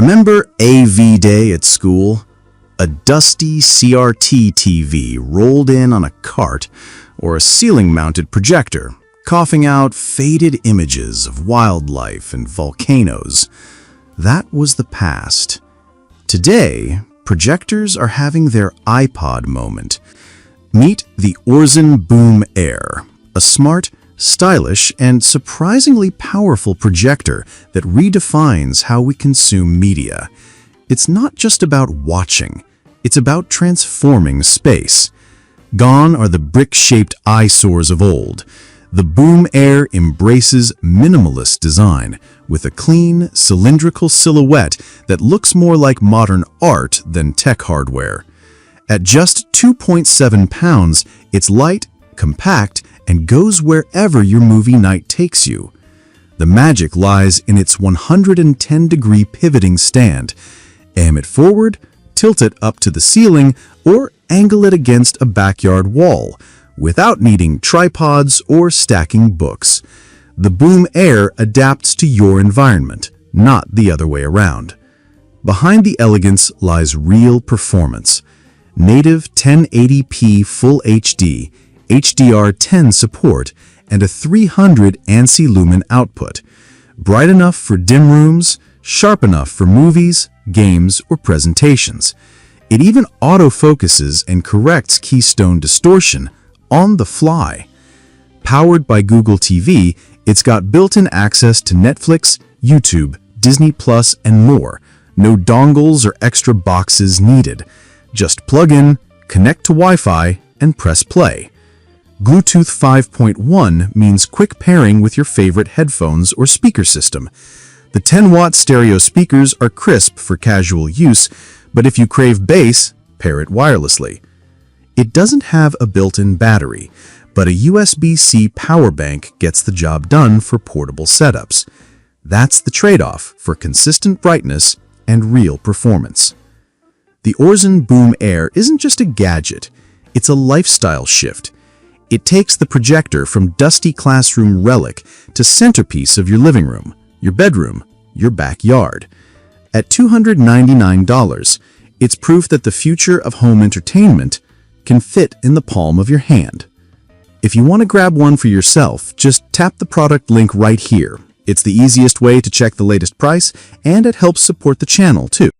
Remember AV Day at school? A dusty CRT TV rolled in on a cart, or a ceiling-mounted projector, coughing out faded images of wildlife and volcanoes. That was the past. Today, projectors are having their iPod moment. Meet the Aurzen BOOM Air, a smart, stylish, and surprisingly powerful projector that redefines how we consume media. It's not just about watching, it's about transforming space. Gone are the brick-shaped eyesores of old. The BOOM Air embraces minimalist design with a clean, cylindrical silhouette that looks more like modern art than tech hardware. At just 2.7 pounds, it's light, compact, and goes wherever your movie night takes you. The magic lies in its 110-degree pivoting stand. Aim it forward, tilt it up to the ceiling, or angle it against a backyard wall, without needing tripods or stacking books. The BOOM Air adapts to your environment, not the other way around. Behind the elegance lies real performance. Native 1080p Full HD, HDR10 support, and a 300 ANSI lumen output. Bright enough for dim rooms, sharp enough for movies, games, or presentations. It even autofocuses and corrects keystone distortion on the fly. Powered by Google TV, it's got built-in access to Netflix, YouTube, Disney Plus, and more. No dongles or extra boxes needed. Just plug in, connect to Wi-Fi, and press play. Bluetooth 5.1 means quick pairing with your favorite headphones or speaker system. The 10-watt stereo speakers are crisp for casual use, but if you crave bass, pair it wirelessly. It doesn't have a built-in battery, but a USB-C power bank gets the job done for portable setups. That's the trade-off for consistent brightness and real performance. The Aurzen BOOM Air isn't just a gadget, it's a lifestyle shift. It takes the projector from dusty classroom relic to centerpiece of your living room, your bedroom, your backyard. At $299, it's proof that the future of home entertainment can fit in the palm of your hand. If you want to grab one for yourself, just tap the product link right here. It's the easiest way to check the latest price, and it helps support the channel too.